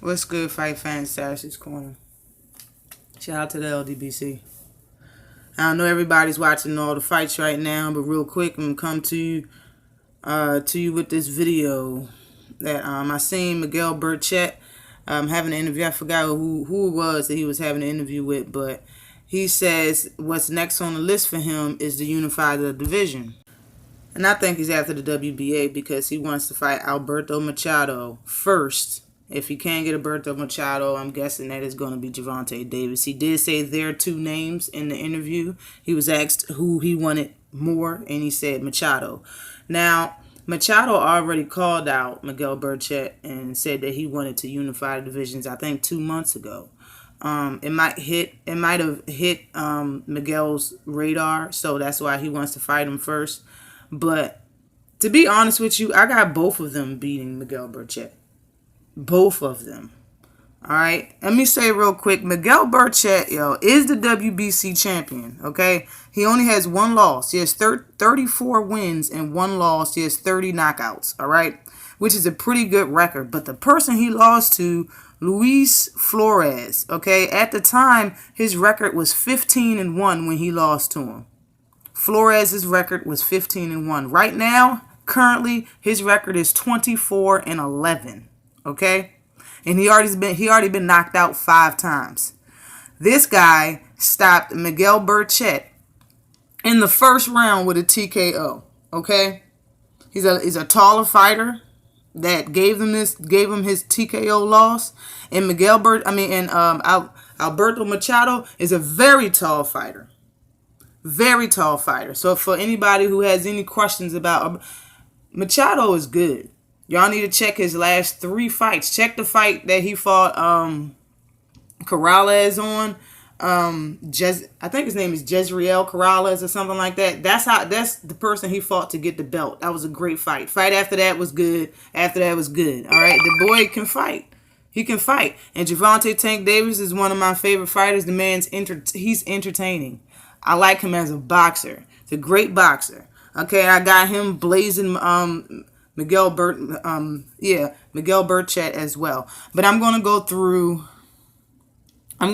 What's good, Fight Fans? Sash's Corner. Shout out to the LDBC. I know everybody's watching all the fights right now, but real quick, I'm gonna come to you with this video that I seen Miguel Berchelt having an interview. I forgot who it was that he was having an interview with, but he says what's next on the list for him is to unify the division. And I think he's after the WBA because he wants to fight Alberto Machado first. If he can't get Alberto Machado, I'm guessing that is going to be Gervonta Davis. He did say there are two names in the interview. He was asked who he wanted more, and he said Machado. Now, Machado already called out Miguel Berchelt and said that he wanted to unify the divisions, I think 2 months ago. It might have hit Miguel's radar, so that's why he wants to fight him first. But to be honest with you, I got both of them beating Miguel Berchelt. Both of them. All right. Let me say real quick, Miguel Berchelt, is the WBC champion. Okay. He only has one loss. He has 34 wins and one loss. He has 30 knockouts. All right. Which is a pretty good record. But the person he lost to, Luis Flores. Okay. At the time, his record was 15-1 when he lost to him. Flores' record was 15-1. Right now, currently, his record is 24-11. Okay? And he already been knocked out 5 times. This guy stopped Miguel Berchelt in the first round with a TKO. Okay? He's a taller fighter that gave him his TKO loss. And Alberto Machado is a very tall fighter. Very tall fighter. So for anybody who has any questions about Machado is good. Y'all need to check his last 3 fights. Check the fight that he fought Corrales on. I think his name is Jezreel Corrales or something like that. That's the person he fought to get the belt. That was a great fight. Fight after that was good. After that was good. All right, the boy can fight. He can fight. And Gervonta Tank Davis is one of my favorite fighters. The man's he's entertaining. I like him as a boxer. He's a great boxer. Okay, I got him blazing Miguel Berchelt as well. But I'm gonna go through the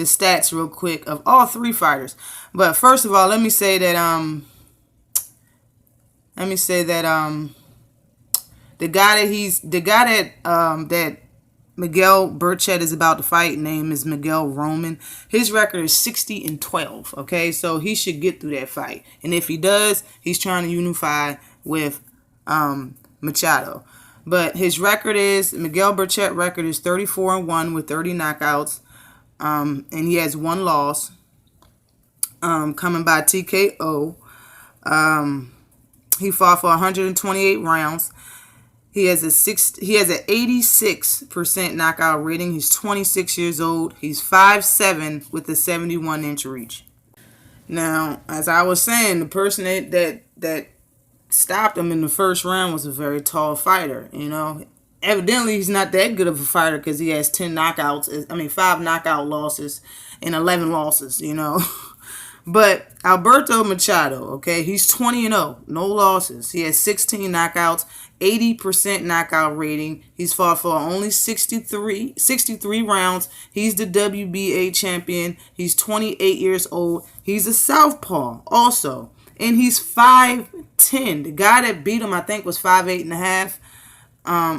stats real quick of all 3 fighters. But first of all, let me say that the guy that Miguel Berchelt is about to fight, name is Miguel Roman. His record is 60-12. Okay, so he should get through that fight, and if he does, he's trying to unify with Machado. But his record is Miguel Berchelt record is 34-1 with 30 knockouts, and he has 1 loss, coming by TKO. He fought for 128 rounds. He has an 86% knockout rating. He's 26 years old. He's 5'7" with a 71-inch reach. Now, as I was saying, the person that stopped him in the first round was a very tall fighter. Evidently he's not that good of a fighter because he has 5 knockout losses and 11 losses. But Alberto Machado, okay, he's 20-0, no losses. He has 16 knockouts, 80% knockout rating. He's fought for only 63 rounds. He's the WBA champion. He's 28 years old. He's a southpaw also. And he's 5'10". The guy that beat him, I think, was 5'8.5",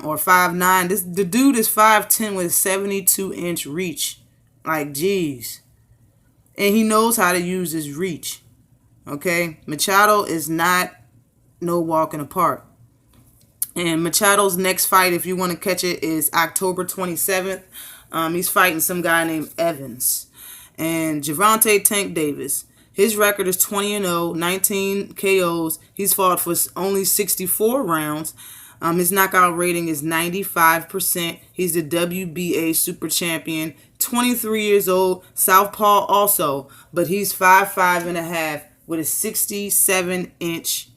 or 5'9". The dude is 5'10" with a 72-inch reach. Like, geez. And he knows how to use his reach. Okay? Machado is not no walk in the park. And Machado's next fight, if you want to catch it, is October 27th. He's fighting some guy named Evans. And Gervonta Tank Davis, his record is 20-0, 19 KOs. He's fought for only 64 rounds. His knockout rating is 95%. He's the WBA super champion. 23 years old, southpaw also, but he's 5'5.5" with a 67 inches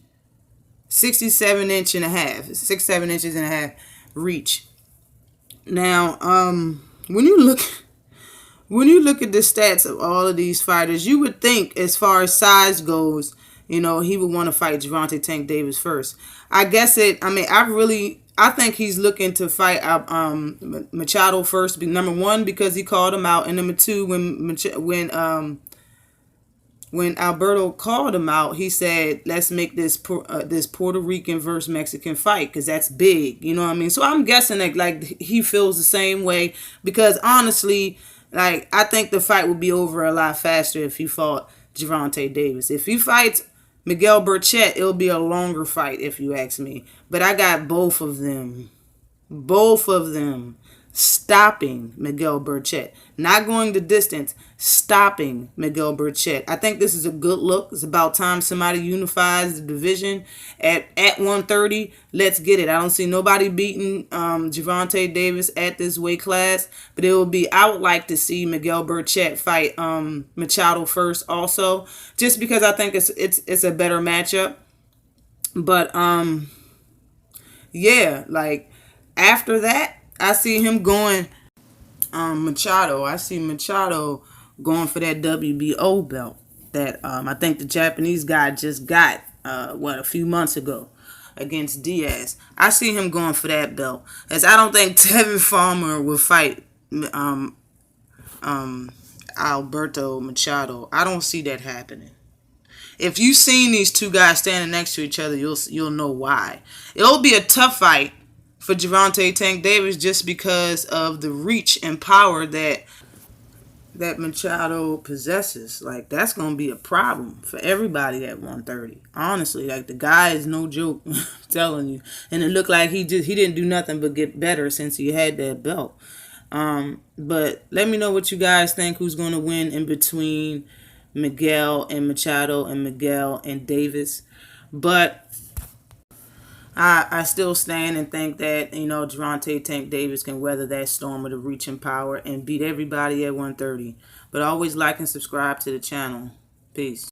and a half reach. Now, when you look at the stats of all of these fighters, you would think, as far as size goes, he would want to fight Gervonta Tank Davis first. I I think he's looking to fight Machado first. Number one, because he called him out, and number two, when Alberto called him out, he said, "Let's make this this Puerto Rican versus Mexican fight because that's big." You know what I mean? So I'm guessing that like he feels the same way because honestly, like I think the fight would be over a lot faster if he fought Gervonta Davis. If he fights Miguel Burchett, it'll be a longer fight if you ask me. But I got both of them stopping Miguel Burchett. Not going the distance, stopping Miguel Burchett. I think this is a good look. It's about time somebody unifies the division at 130. Let's get it. I don't see nobody beating Gervonta Davis at this weight class, but I would like to see Miguel Burchett fight Machado first also, just because I think it's a better matchup. But yeah, like after that, I see him going Machado. I see Machado going for that WBO belt that I think the Japanese guy just got a few months ago against Diaz. I see him going for that belt, as I don't think Tevin Farmer will fight Alberto Machado. I don't see that happening. If you've seen these two guys standing next to each other, you'll know why. It'll be a tough fight for Gervonta Tank Davis just because of the reach and power that Machado possesses. Like, that's going to be a problem for everybody at 130. Honestly, like, the guy is no joke, I'm telling you. And it looked like he didn't do nothing but get better since he had that belt. But let me know what you guys think, who's going to win in between Miguel and Machado and Miguel and Davis. But I still stand and think that, Gervonta Tank Davis can weather that storm of the reach and power and beat everybody at 130. But always like and subscribe to the channel. Peace.